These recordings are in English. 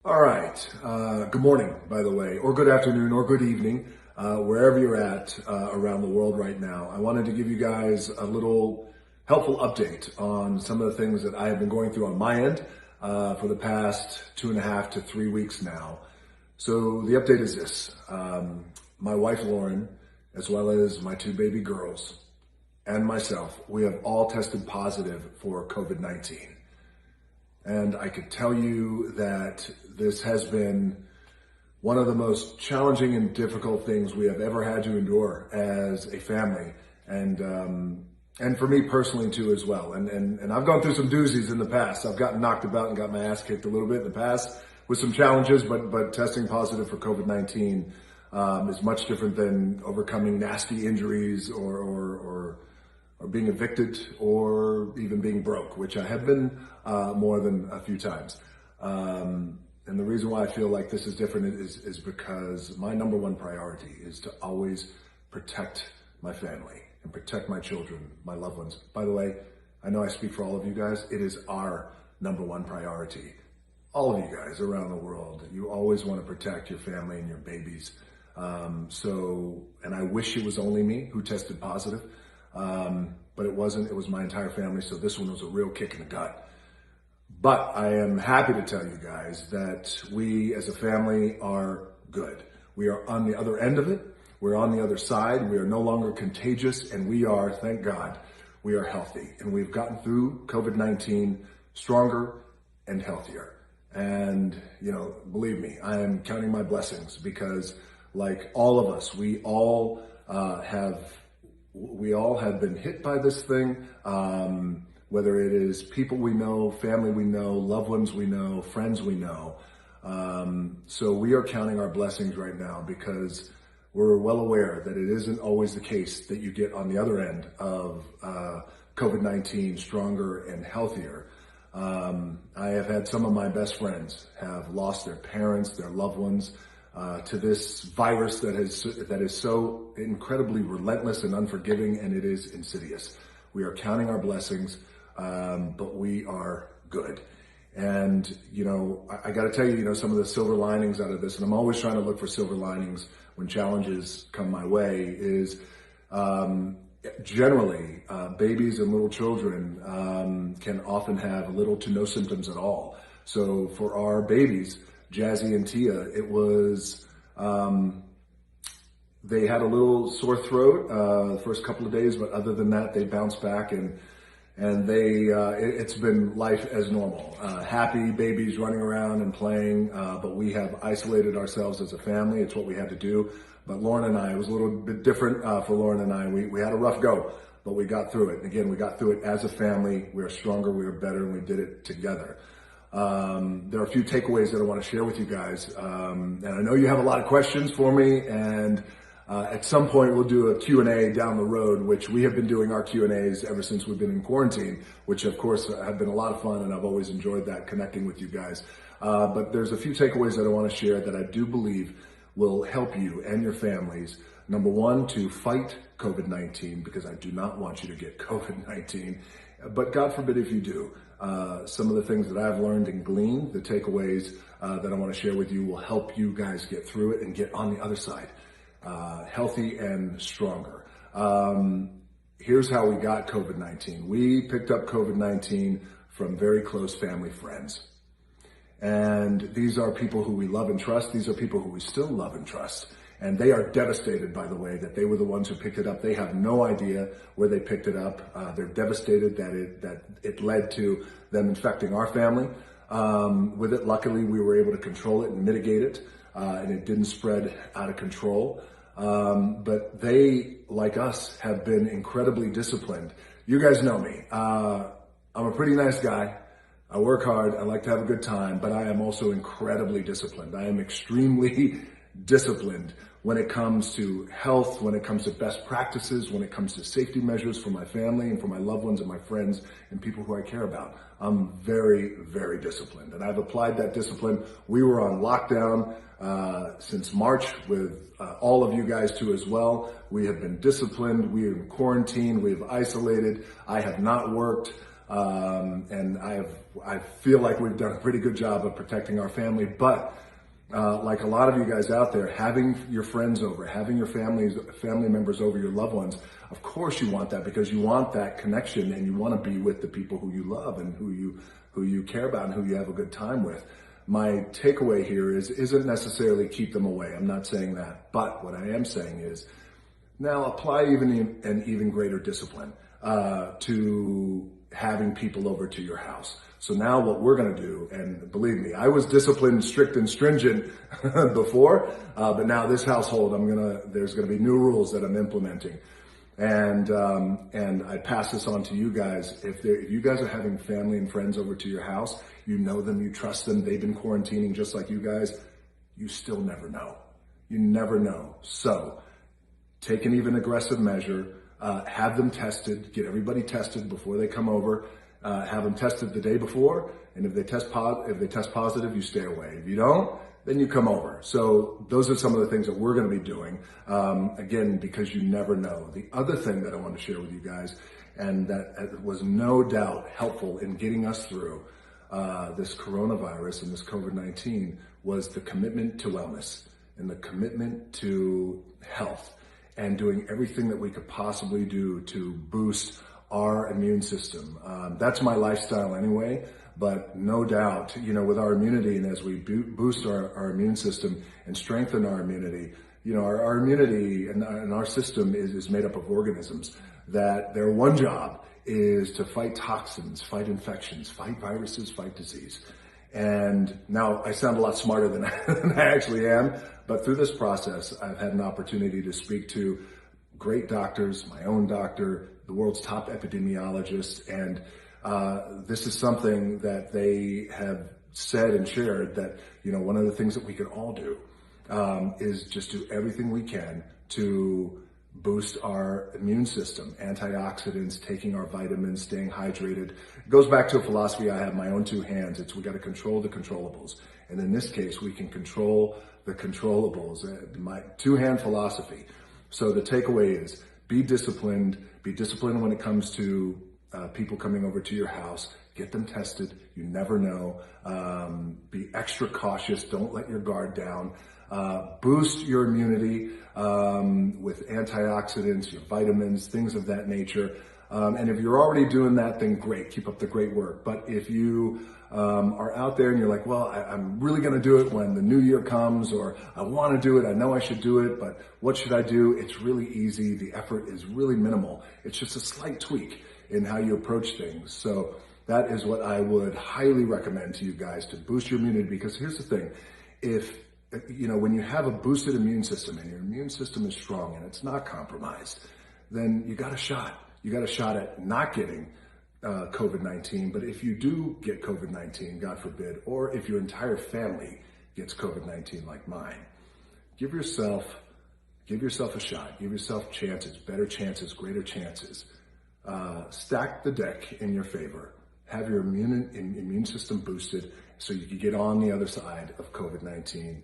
All right. Good morning, by the way, or good afternoon, or good evening, wherever you're at around the world right now. I wanted to give you guys a little helpful update on some of the things that I have been going through on my end for the past 2.5 to 3 weeks now. So the update is this. My wife, Lauren, as well as my two baby girls and myself, we have all tested positive for COVID-19. And I could tell you that this has been one of the most challenging and difficult things we have ever had to endure as a family, and for me personally too as well. And I've gone through some doozies in the past. I've gotten knocked about and got my ass kicked a little bit in the past with some challenges, but testing positive for COVID-19 is much different than overcoming nasty injuries or being evicted or even being broke, which I have been more than a few times. And the reason why I feel like this is different is because my number one priority is to always protect my family and protect my children, my loved ones. By the way, I know I speak for all of you guys. It is our number one priority. All of you guys around the world, you always want to protect your family and your babies. And I wish it was only me who tested positive. But it wasn't. It was my entire family. So this one was a real kick in the gut. But I am happy to tell you guys that we as a family are good. We are on the other end of it. We're on the other side. We are no longer contagious, and we are, thank God, we are healthy. And we've gotten through COVID-19 stronger and healthier. And, believe me, I am counting my blessings because like all of us, we all have been hit by this thing, whether it is people we know, family we know, loved ones we know, friends we know. So we are counting our blessings right now because we're well aware that it isn't always the case that you get on the other end of COVID-19 stronger and healthier. I have had some of my best friends have lost their parents, their loved ones, to this virus that is so incredibly relentless and unforgiving, and it is insidious. We are counting our blessings, but we are good. And, I got to tell you, some of the silver linings out of this, and I'm always trying to look for silver linings when challenges come my way, is generally babies and little children can often have little to no symptoms at all. So for our babies, Jazzy and Tia, it was, they had a little sore throat the first couple of days, but other than that, they bounced back and it's been life as normal. Happy babies running around and playing, but we have isolated ourselves as a family. It's what we had to do. But Lauren and I, it was a little bit different for Lauren and I. We had a rough go, but we got through it. And again, we got through it as a family. We are stronger, we are better, and we did it together. There are a few takeaways that I want to share with you guys. And I know you have a lot of questions for me, and at some point we'll do a Q&A down the road, which we have been doing our Q&As ever since we've been in quarantine, which of course have been a lot of fun, and I've always enjoyed that, connecting with you guys. But there's a few takeaways that I want to share that I do believe will help you and your families. Number one, to fight COVID-19, because I do not want you to get COVID-19, but God forbid if you do. Some of the things that I've learned and gleaned, the takeaways that I want to share with you will help you guys get through it and get on the other side, healthy and stronger. Here's how we got COVID-19. We picked up COVID-19 from very close family friends. And these are people who we love and trust. These are people who we still love and trust. And they are devastated, by the way, that they were the ones who picked it up. They have no idea where they picked it up. They're devastated that it led to them infecting our family. With it, luckily, we were able to control it and mitigate it, and it didn't spread out of control. But they, like us, have been incredibly disciplined. You guys know me. I'm a pretty nice guy. I work hard. I like to have a good time, but I am also incredibly disciplined. I am extremely disciplined when it comes to health, when it comes to best practices, when it comes to safety measures for my family and for my loved ones and my friends and people who I care about. I'm very, very disciplined, and I've applied that discipline. We were on lockdown since March with all of you guys too as well. We have been disciplined. We are in quarantine. We have isolated. I have not worked. And I feel like we've done a pretty good job of protecting our family. But like a lot of you guys out there, having your friends over, having your family members over, your loved ones, of course you want that, because you want that connection and you want to be with the people who you love and who you care about and who you have a good time with. My takeaway here isn't necessarily keep them away. I'm not saying that. But what I am saying is now apply an even greater discipline to having people over to your house. So now what we're going to do, and believe me, I was disciplined, strict, and stringent before, but now this household, there's going to be new rules that I'm implementing. And I pass this on to you guys. If you guys are having family and friends over to your house, you know them, you trust them, they've been quarantining just like you guys, you still never know. You never know. So take an even aggressive measure, have them tested, get everybody tested before they come over, have them tested the day before, and if they test positive, you stay away. If you don't, then you come over. So those are some of the things that we're going to be doing, again, because you never know. The other thing that I want to share with you guys, and that was no doubt helpful in getting us through this coronavirus and this COVID-19, was the commitment to wellness and the commitment to health and doing everything that we could possibly do to boost our immune system. That's my lifestyle anyway, but no doubt, with our immunity, and as we boost our immune system and strengthen our immunity, our immunity and our system is made up of organisms that their one job is to fight toxins, fight infections, fight viruses, fight disease. And now I sound a lot smarter than I actually am, but through this process, I've had an opportunity to speak to great doctors, my own doctor, the world's top epidemiologists, and this is something that they have said and shared that, one of the things that we can all do is just do everything we can to boost our immune system, antioxidants, taking our vitamins, staying hydrated. It goes back to a philosophy I have, my own two hands. We got to control the controllables. And in this case, we can control the controllables, my two-hand philosophy. So the takeaway is be disciplined when it comes to people coming over to your house. Get them tested. You never know. Be extra cautious. Don't let your guard down. Boost your immunity with antioxidants, your vitamins, things of that nature. And if you're already doing that, then great. Keep up the great work. But if you are out there and you're like, well, I'm really going to do it when the new year comes, or I want to do it, I know I should do it, but what should I do? It's really easy. The effort is really minimal. It's just a slight tweak in how you approach things. So that is what I would highly recommend to you guys, to boost your immunity. Because here's the thing, when you have a boosted immune system and your immune system is strong and it's not compromised, then you got a shot. You got a shot at not getting COVID-19. But if you do get COVID-19, God forbid, or if your entire family gets COVID-19 like mine, give yourself a shot. Give yourself chances, better chances, greater chances. Stack the deck in your favor. Have your immune system boosted so you can get on the other side of COVID-19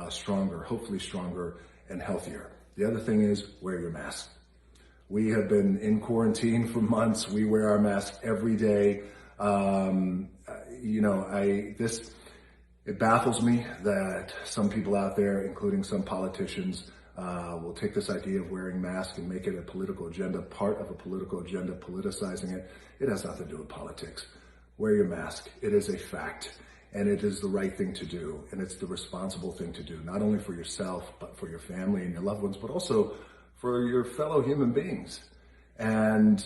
stronger, hopefully stronger and healthier. The other thing is wear your mask. We have been in quarantine for months. We wear our mask every day. It baffles me that some people out there, including some politicians, will take this idea of wearing masks and make it a political agenda, part of a political agenda, politicizing it. It has nothing to do with politics. Wear your mask. It is a fact, and it is the right thing to do, and it's the responsible thing to do, not only for yourself, but for your family and your loved ones, but also for your fellow human beings. And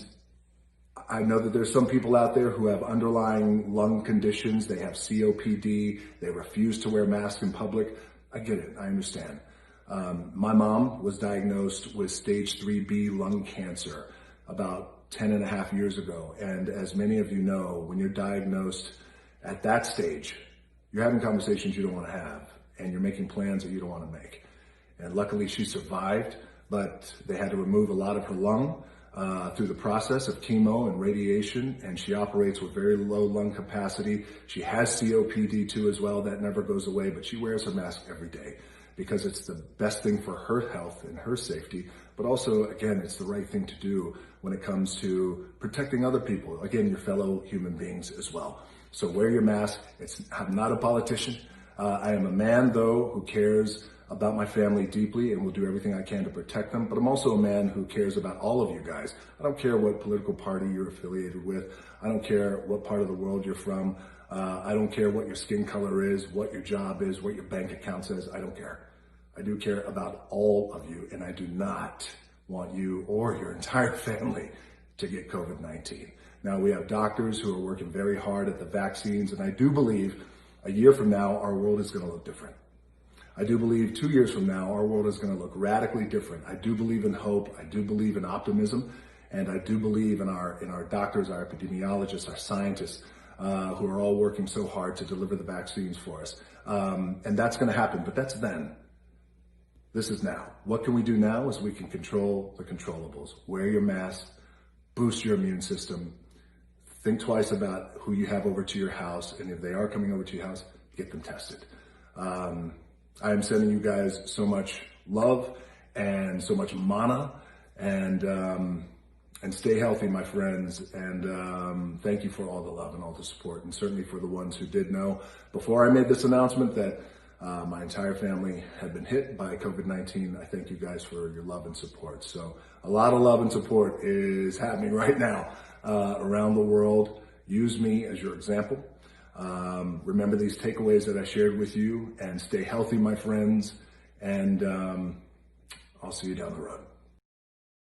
I know that there's some people out there who have underlying lung conditions. They have COPD. They refuse to wear masks in public. I get it. I understand. My mom was diagnosed with stage 3B lung cancer about 10 and a half years ago. And as many of you know, when you're diagnosed at that stage, you're having conversations you don't want to have, and you're making plans that you don't want to make. And luckily she survived, but they had to remove a lot of her lung. through the process of chemo and radiation, and she operates with very low lung capacity. She has COPD too as well. That never goes away, but she wears her mask every day because it's the best thing for her health and her safety, but also, again, it's the right thing to do when it comes to protecting other people, again, your fellow human beings as well. So wear your mask. I'm not a politician. I am a man, though, who cares about my family deeply and will do everything I can to protect them, but I'm also a man who cares about all of you guys. I don't care what political party you're affiliated with. I don't care what part of the world you're from. I don't care what your skin color is, what your job is, what your bank account says. I don't care. I do care about all of you, and I do not want you or your entire family to get COVID-19. Now, we have doctors who are working very hard at the vaccines, and I do believe a year from now, our world is going to look different. I do believe 2 years from now, our world is going to look radically different. I do believe in hope. I do believe in optimism, and I do believe in our doctors, our epidemiologists, our scientists, who are all working so hard to deliver the vaccines for us. And that's going to happen, but that's then. This is now. What can we do now is we can control the controllables. Wear your mask, boost your immune system, think twice about who you have over to your house, and if they are coming over to your house, get them tested. I am sending you guys so much love and so much mana, and stay healthy, my friends, and thank you for all the love and all the support, and certainly for the ones who did know before I made this announcement that my entire family had been hit by COVID-19. I thank you guys for your love and support. So a lot of love and support is happening right now around the world. Use me as your example. Remember these takeaways that I shared with you, and stay healthy, my friends, and I'll see you down the road.